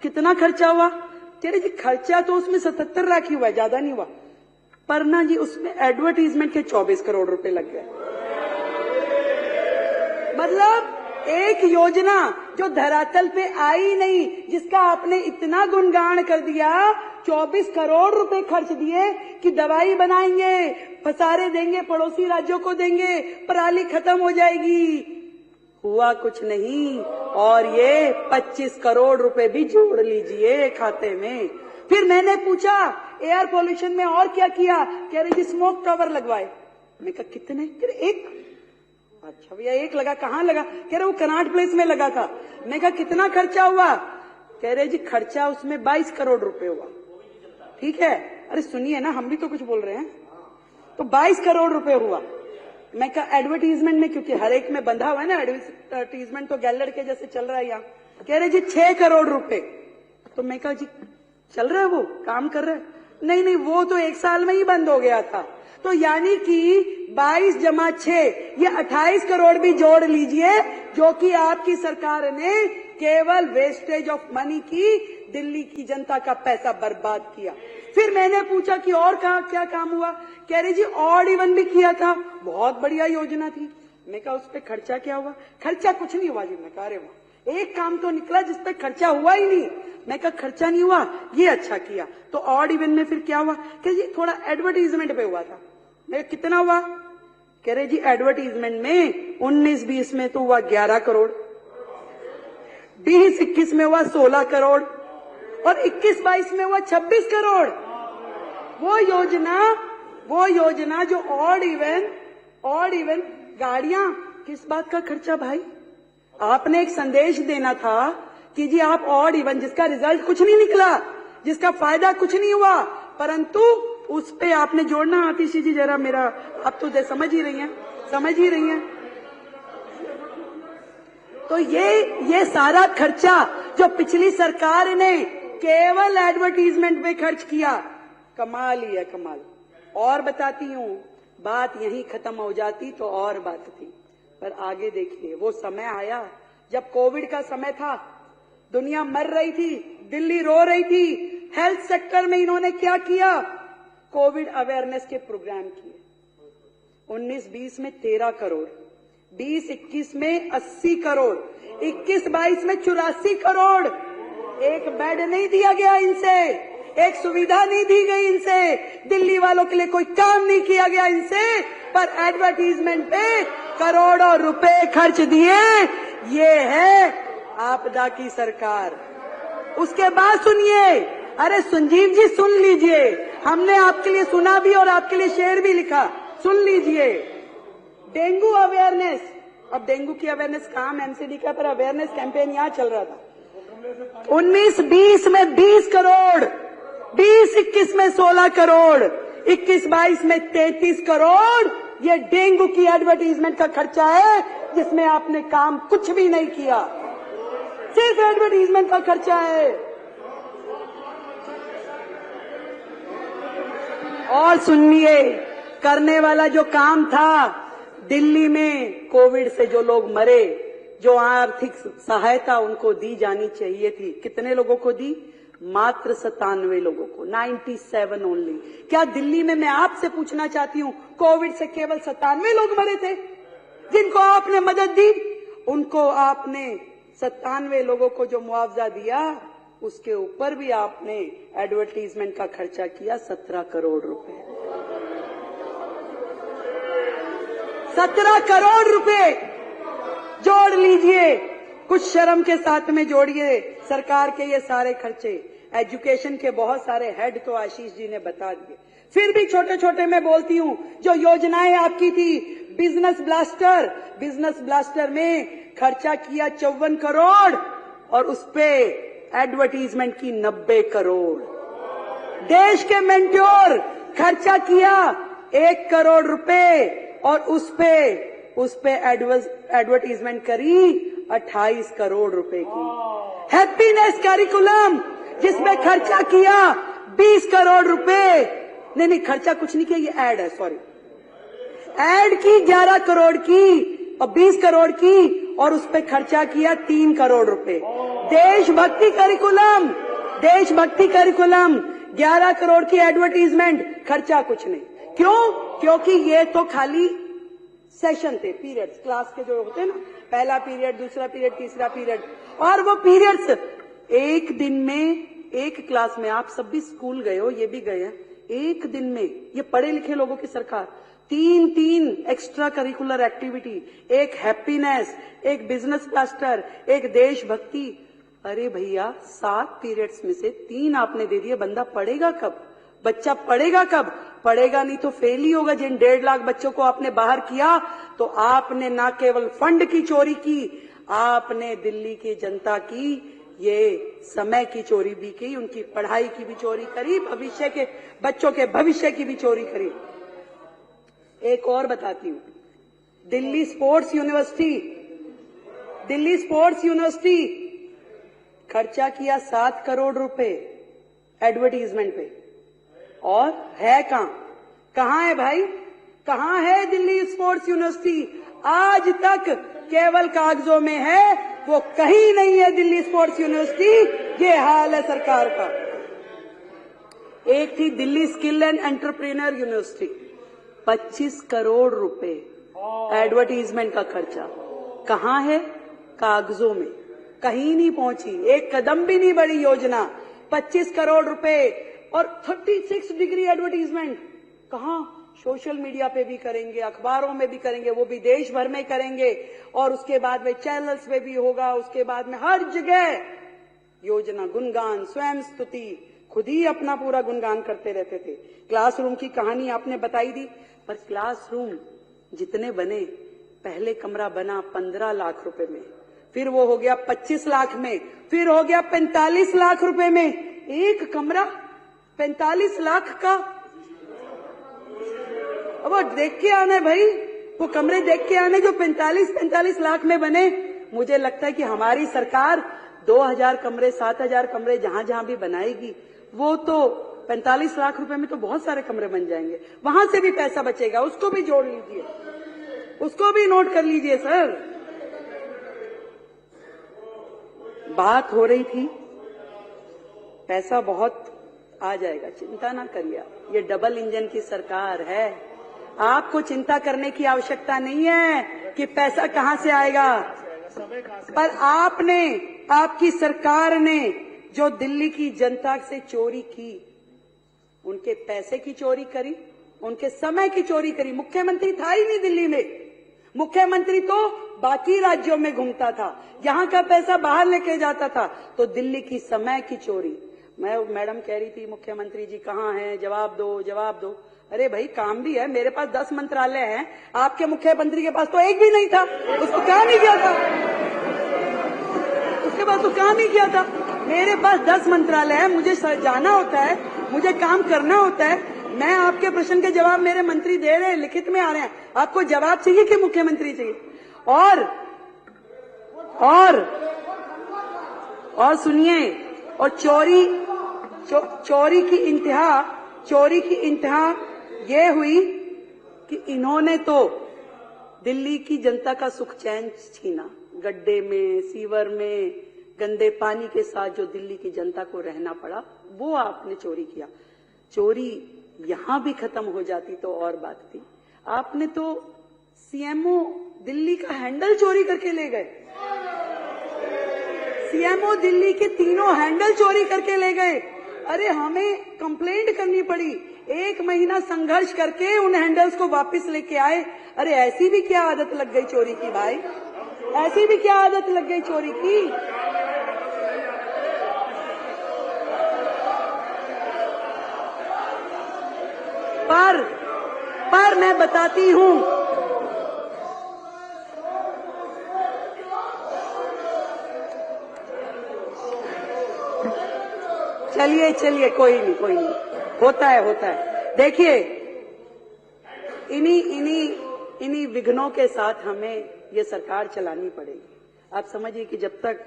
कितना खर्चा हुआ? कह रहे जी खर्चा तो उसमें 77 लाख ही हुआ, ज्यादा नहीं हुआ, पर ना जी उसमें एडवर्टीजमेंट के 24 करोड़ रुपए लग गए। मतलब एक योजना जो धरातल पे आई नहीं, जिसका आपने इतना गुणगान कर दिया, 24 करोड़ रुपए खर्च दिए कि दवाई बनाएंगे, पसारे देंगे, पड़ोसी राज्यों को देंगे, पराली खत्म हो जाएगी, हुआ कुछ नहीं। और ये 25 करोड़ रुपए भी जोड़ लीजिए खाते में। फिर मैंने पूछा एयर पोल्यूशन में और क्या किया? कह रहे जी स्मोक टावर लगवाए। मैं कहा कितने? कह रहे एक। अच्छा भैया एक लगा, कहाँ लगा? कह रहे वो कनाट प्लेस में लगा था। मैं कहा कितना खर्चा हुआ? कह रहे जी खर्चा उसमें 22 करोड़ रुपए हुआ। ठीक है, अरे सुनिए ना, हम भी तो कुछ बोल रहे हैं। तो 22 करोड़ रुपए हुआ। मैं कहा एडवर्टीजमेंट में, क्योंकि हर एक में बंधा हुआ है ना, एडवर्टीजमेंट तो गैलर के जैसे चल रहा है यहाँ। कह रहे जी 6 करोड़ रुपए। तो मैं कहा जी चल रहा है, वो काम कर रहा है? नहीं नहीं, वो तो 1 साल में ही बंद हो गया था। तो यानी कि 22 जमा 6 ये 28 करोड़ भी जोड़ लीजिए, जो कि आपकी सरकार ने केवल वेस्टेज ऑफ मनी की, दिल्ली की जनता का पैसा बर्बाद किया। फिर मैंने पूछा कि और क्या काम हुआ? कह रही जी ऑड इवन भी किया था, बहुत बढ़िया योजना थी। मैं कहा उस पर खर्चा क्या हुआ? खर्चा कुछ नहीं हुआ जी। मैं कहा अरे वाह, एक काम तो निकला जिस पे खर्चा हुआ ही नहीं। मैं कहा खर्चा नहीं हुआ, ये अच्छा किया। तो ऑड इवन में फिर क्या हुआ? कह जी थोड़ा एडवर्टीजमेंट पे हुआ था। मैं कितना हुआ? कह रहे जी एडवर्टीजमेंट में 19-20 में तो हुआ 11 करोड़, 20-21 में हुआ 16 करोड़ और 21-22 में हुआ 26 करोड़। वो योजना जो ऑड इवन गाड़ियां, किस बात का खर्चा भाई? आपने एक संदेश देना था कि जी आप ऑड इवन, जिसका रिजल्ट कुछ नहीं निकला, जिसका फायदा कुछ नहीं हुआ, परंतु उस पे आपने जोड़ना। आतिशी जी जरा मेरा, अब तो समझ ही रही हैं। तो ये सारा खर्चा जो पिछली सरकार ने केवल एडवर्टीजमेंट पे खर्च किया, कमाल ही है, कमाल। और बताती हूँ, बात यहीं खत्म हो जाती तो और बात थी, पर आगे देखिए वो समय आया जब कोविड का समय था, दुनिया मर रही थी, दिल्ली रो रही थी। हेल्थ सेक्टर में इन्होंने क्या किया? कोविड अवेयरनेस के प्रोग्राम किए। 19-20 में 13 करोड़, 20-21 में 80 करोड़, 21-22 में 84 करोड़। एक बेड नहीं दिया गया इनसे, एक सुविधा नहीं दी गई इनसे, दिल्ली वालों के लिए कोई काम नहीं किया गया इनसे, पर एडवर्टीजमेंट पे करोड़ों रुपए खर्च दिए। ये है आपदा की सरकार। उसके बाद सुनिए, अरे संजीव जी सुन लीजिए, हमने आपके लिए सुना भी और आपके लिए शेर भी लिखा, सुन लीजिए। डेंगू अवेयरनेस, अब डेंगू की अवेयरनेस काम एमसीडी का, पर अवेयरनेस कैंपेन यहाँ चल रहा था। 19-20 में 20 करोड़, 20-21 में 16 करोड़, 21-22 में 33 करोड़। ये डेंगू की एडवर्टीजमेंट का खर्चा है, जिसमें आपने काम कुछ भी नहीं किया, सिर्फ एडवर्टीजमेंट का खर्चा है। और सुनिए, करने वाला जो काम था, दिल्ली में कोविड से जो लोग मरे, जो आर्थिक सहायता उनको दी जानी चाहिए थी, कितने लोगों को दी? मात्र 97 लोगों को, 97 ओनली। क्या दिल्ली में, मैं आपसे पूछना चाहती हूं, कोविड से केवल 97 लोग मरे थे जिनको आपने मदद दी? उनको आपने 97 लोगों को जो मुआवजा दिया, उसके ऊपर भी आपने एडवर्टीजमेंट का खर्चा किया 17 करोड़ रुपए। 17 करोड़ रुपए जोड़ लीजिए, कुछ शर्म के साथ में जोड़िए सरकार के ये सारे खर्चे। एजुकेशन के बहुत सारे हेड तो आशीष जी ने बता दिए, फिर भी छोटे छोटे मैं बोलती हूँ। जो योजनाएं आपकी थी, बिजनेस ब्लास्टर में खर्चा किया 54 करोड़ और उस पे एडवर्टीजमेंट की 90 करोड़। देश के मेंट्योर खर्चा किया 1 करोड़ रुपए और उस पे एडवर्टीजमेंट करी 28 करोड़ रुपए की। हैप्पीनेस करिकुलम जिसमें खर्चा किया 20 करोड़ रुपए, नहीं खर्चा कुछ नहीं किया, ये ऐड है, सॉरी, ऐड की 11 करोड़ की और 20 करोड़ की और उस पे खर्चा किया 3 करोड़ रुपए। देशभक्ति करिकुलम 11 करोड़ की एडवर्टीजमेंट, खर्चा कुछ नहीं। क्यों? क्योंकि ये तो खाली सेशन थे, पीरियड्स, क्लास के जो होते हैं ना, पहला पीरियड, दूसरा पीरियड, तीसरा पीरियड, और वो पीरियड्स एक दिन में, एक क्लास में, आप सब भी स्कूल गए हो, ये भी गए हैं, एक दिन में ये पढ़े लिखे लोगों की सरकार 3 एक्स्ट्रा करिकुलर एक्टिविटी, एक हैप्पीनेस, एक बिजनेस क्लस्टर, एक देशभक्ति। अरे भैया 7 पीरियड्स में से 3 आपने दे दिए, बंदा पढ़ेगा कब? बच्चा पढ़ेगा कब? पढ़ेगा नहीं तो फेल ही होगा। जिन 1.5 लाख बच्चों को आपने बाहर किया, तो आपने ना केवल फंड की चोरी की, आपने दिल्ली की जनता की ये समय की चोरी भी की, उनकी पढ़ाई की भी चोरी करी, भविष्य के बच्चों के भविष्य की भी चोरी करी। एक और बताती हूं, दिल्ली स्पोर्ट्स यूनिवर्सिटी खर्चा किया 7 करोड़ रुपए एडवर्टीजमेंट पे, और है कहां है भाई? कहां है दिल्ली स्पोर्ट्स यूनिवर्सिटी? आज तक केवल कागजों में है, वो कहीं नहीं है दिल्ली स्पोर्ट्स यूनिवर्सिटी। ये हाल है सरकार का। एक थी Delhi skill and entrepreneur university, 25 crore रुपए एडवर्टीजमेंट का खर्चा। कहां है? कागजों में, कहीं नहीं पहुंची, एक कदम भी नहीं बढ़ी योजना। 25 करोड़ रुपए और 36 डिग्री एडवर्टीजमेंट। कहां? सोशल मीडिया पे भी करेंगे, अखबारों में भी करेंगे, वो भी देश भर में करेंगे, और उसके बाद में चैनल्स में भी होगा, उसके बाद में हर जगह योजना, गुणगान, स्वयं स्तुति, खुद ही अपना पूरा गुणगान करते रहते थे। क्लासरूम की कहानी आपने बताई दी, पर क्लासरूम जितने बने, पहले कमरा बना 15 लाख रुपए में, फिर वो हो गया 25 लाख में, फिर हो गया 45 लाख रुपए में। एक कमरा 45 लाख का, अब वो देख के आने भाई, वो कमरे देख के आने जो 45 लाख में बने। मुझे लगता है कि हमारी सरकार 2000 कमरे, 7000 कमरे जहां जहां भी बनाएगी, वो तो 45 लाख रुपए में तो बहुत सारे कमरे बन जाएंगे। वहां से भी पैसा बचेगा, उसको भी जोड़ लीजिए, उसको भी नोट कर लीजिए सर। बात हो रही थी पैसा बहुत आ जाएगा, चिंता ना करिए, ये डबल इंजन की सरकार है, आपको चिंता करने की आवश्यकता नहीं है कि पैसा कहां से आएगा। पर आपने, आपकी सरकार ने जो दिल्ली की जनता से चोरी की, उनके पैसे की चोरी करी, उनके समय की चोरी करी। मुख्यमंत्री था ही नहीं दिल्ली में, मुख्यमंत्री तो बाकी राज्यों में घूमता था, यहां का पैसा बाहर लेके जाता था। तो दिल्ली की समय की चोरी। मैडम कह रही थी मुख्यमंत्री जी कहां हैं, जवाब दो जवाब दो। अरे भाई काम भी है, मेरे पास 10 मंत्रालय हैं, आपके मुख्यमंत्री के पास तो एक भी नहीं था, उसको काम ही किया था, उसके पास तो काम ही किया था। मेरे पास 10 मंत्रालय है, मुझे जाना होता है, मुझे काम करना होता है। मैं आपके प्रश्न के जवाब मेरे मंत्री दे रहे हैं, लिखित में आ रहे हैं। आपको जवाब चाहिए कि मुख्यमंत्री चाहिए? और सुनिए, और चोरी की इंतहा ये हुई कि इन्होंने तो दिल्ली की जनता का सुख चैन छीना। गड्ढे में, सीवर में, गंदे पानी के साथ जो दिल्ली की जनता को रहना पड़ा, वो आपने चोरी किया। चोरी यहां भी खत्म हो जाती तो और बात थी। आपने तो सीएमओ दिल्ली का हैंडल चोरी करके ले गए, सीएमओ दिल्ली के 3 हैंडल चोरी करके ले गए। अरे हमें कंप्लेंट करनी पड़ी, 1 महीना संघर्ष करके उन हैंडल्स को वापस लेके आए। अरे ऐसी भी क्या आदत लग गई चोरी की भाई, ऐसी भी क्या आदत लग गई चोरी की। पर मैं बताती हूं, चलिए कोई नहीं, होता है। देखिए, इन्हीं विघ्नों के साथ हमें ये सरकार चलानी पड़ेगी। आप समझिए कि जब तक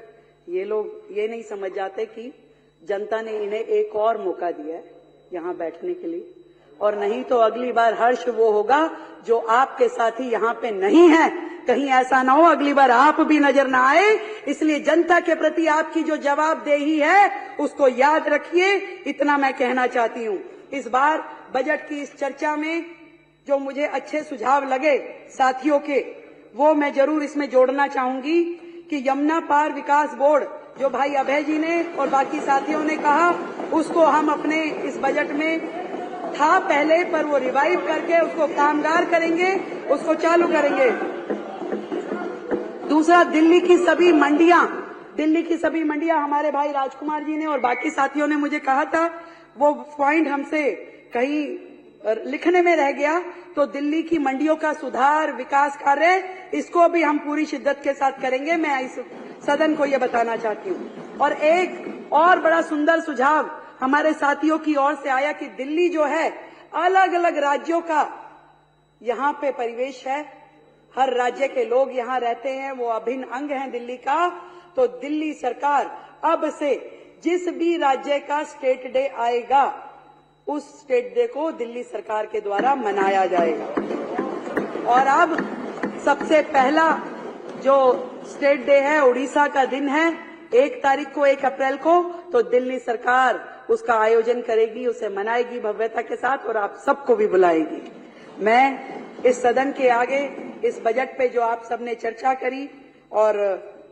ये लोग ये नहीं समझ जाते कि जनता ने इन्हें एक और मौका दिया है यहां बैठने के लिए, और नहीं तो अगली बार हर्ष वो होगा जो आपके साथी यहां पे नहीं है, कहीं ऐसा ना हो अगली बार आप भी नजर ना आए। इसलिए जनता के प्रति आपकी जो जवाबदेही है उसको याद रखिए, इतना मैं कहना चाहती हूँ। इस बार बजट की इस चर्चा में जो मुझे अच्छे सुझाव लगे साथियों के, वो मैं जरूर इसमें जोड़ना चाहूंगी कि यमुना पार विकास बोर्ड जो भाई अभय जी ने और बाकी साथियों ने कहा, उसको हम अपने इस बजट में था पहले, पर वो रिवाइव करके उसको कामगार करेंगे, उसको चालू करेंगे। दूसरा, दिल्ली की सभी मंडियां हमारे भाई राजकुमार जी ने और बाकी साथियों ने मुझे कहा था, वो पॉइंट हमसे कहीं लिखने में रह गया। तो दिल्ली की मंडियों का सुधार, विकास कार्य, इसको भी हम पूरी शिद्दत के साथ करेंगे। मैं इस सदन को ये बताना चाहती हूँ। और एक और बड़ा सुंदर सुझाव हमारे साथियों की ओर से आया कि दिल्ली जो है अलग अलग राज्यों का यहाँ पे परिवेश है, हर राज्य के लोग यहाँ रहते हैं, वो अभिन्न अंग हैं दिल्ली का। तो दिल्ली सरकार अब से जिस भी राज्य का स्टेट डे आएगा, उस स्टेट डे को दिल्ली सरकार के द्वारा मनाया जाएगा। और अब सबसे पहला जो स्टेट डे है, उड़ीसा का दिन है, 1 तारीख को, 1 अप्रैल को, तो दिल्ली सरकार उसका आयोजन करेगी, उसे मनाएगी भव्यता के साथ और आप सबको भी बुलाएगी। मैं इस सदन के आगे इस बजट पे जो आप सबने चर्चा करी और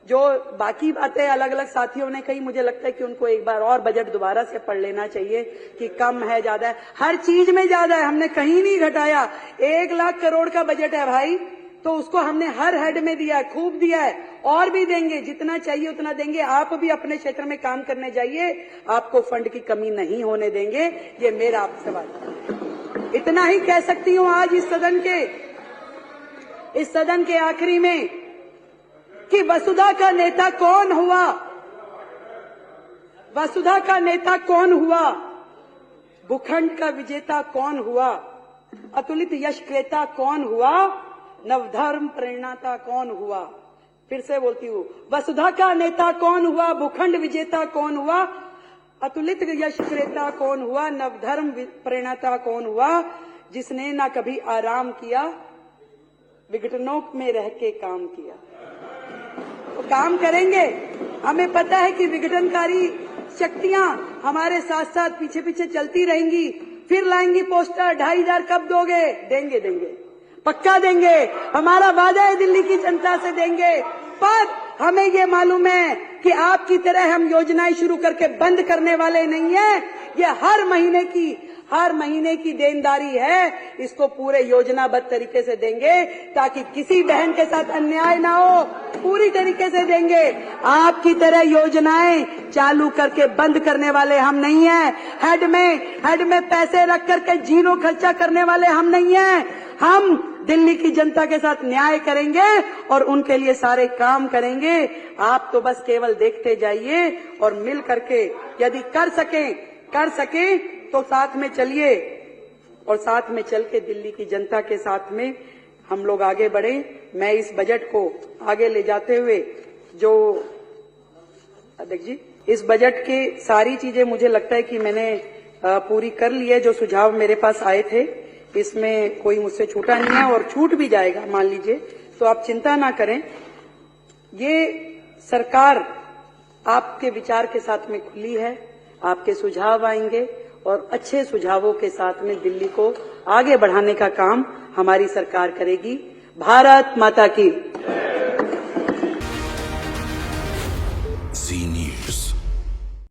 जो बाकी बातें अलग अलग साथियों ने कही, मुझे लगता है कि उनको एक बार और बजट दोबारा से पढ़ लेना चाहिए कि कम है, ज्यादा है, हर चीज में ज्यादा है, हमने कहीं नहीं घटाया। 1 लाख करोड़ का बजट है भाई, तो उसको हमने हर हेड में दिया है, खूब दिया है, और भी देंगे, जितना चाहिए उतना देंगे। आप भी अपने क्षेत्र में काम करने जाइए, आपको फंड की कमी नहीं होने देंगे, ये मेरा आपसे वादा। इतना ही कह सकती हूँ आज इस सदन के आखिरी में कि वसुधा का नेता कौन हुआ, वसुधा का नेता कौन हुआ, भूखंड का विजेता कौन हुआ, अतुलित यश क्रेता कौन हुआ, नवधर्म प्रेरणाता कौन हुआ। फिर से बोलती हूँ, वसुधा का नेता कौन हुआ, भूखंड विजेता कौन हुआ, अतुलित यश क्रेता कौन हुआ, नवधर्म प्रेरणाता कौन हुआ, जिसने ना कभी आराम किया, विघटनों में रह के काम किया। तो काम करेंगे, हमें पता है कि विघटनकारी शक्तियां हमारे साथ साथ पीछे पीछे चलती रहेंगी, फिर लाएंगी पोस्टर, 2500 कब दोगे, देंगे देंगे, पक्का देंगे, हमारा वादा है दिल्ली की जनता से देंगे। पर हमें ये मालूम है कि आपकी तरह हम योजनाएं शुरू करके बंद करने वाले नहीं है। ये हर महीने की देनदारी है, इसको पूरे योजनाबद्ध तरीके से देंगे ताकि किसी बहन के साथ अन्याय ना हो, पूरी तरीके से देंगे। आपकी तरह योजनाएं चालू करके बंद करने वाले हम नहीं हैं। हेड में पैसे रख करके जीरो खर्चा करने वाले हम नहीं हैं। हम दिल्ली की जनता के साथ न्याय करेंगे और उनके लिए सारे काम करेंगे। आप तो बस केवल देखते जाइए और मिल करके यदि कर सके तो साथ में चलिए और साथ में चल के दिल्ली की जनता के साथ में हम लोग आगे बढ़े। मैं इस बजट को आगे ले जाते हुए, जो अध्यक्ष जी, इस बजट के सारी चीजें मुझे लगता है कि मैंने पूरी कर ली है। जो सुझाव मेरे पास आए थे, इसमें कोई मुझसे छूटा नहीं है और छूट भी जाएगा मान लीजिए, तो आप चिंता ना करें। ये सरकार आपके विचार के साथ में खुली है, आपके सुझाव आएंगे और अच्छे सुझावों के साथ में दिल्ली को आगे बढ़ाने का काम हमारी सरकार करेगी। भारत माता की।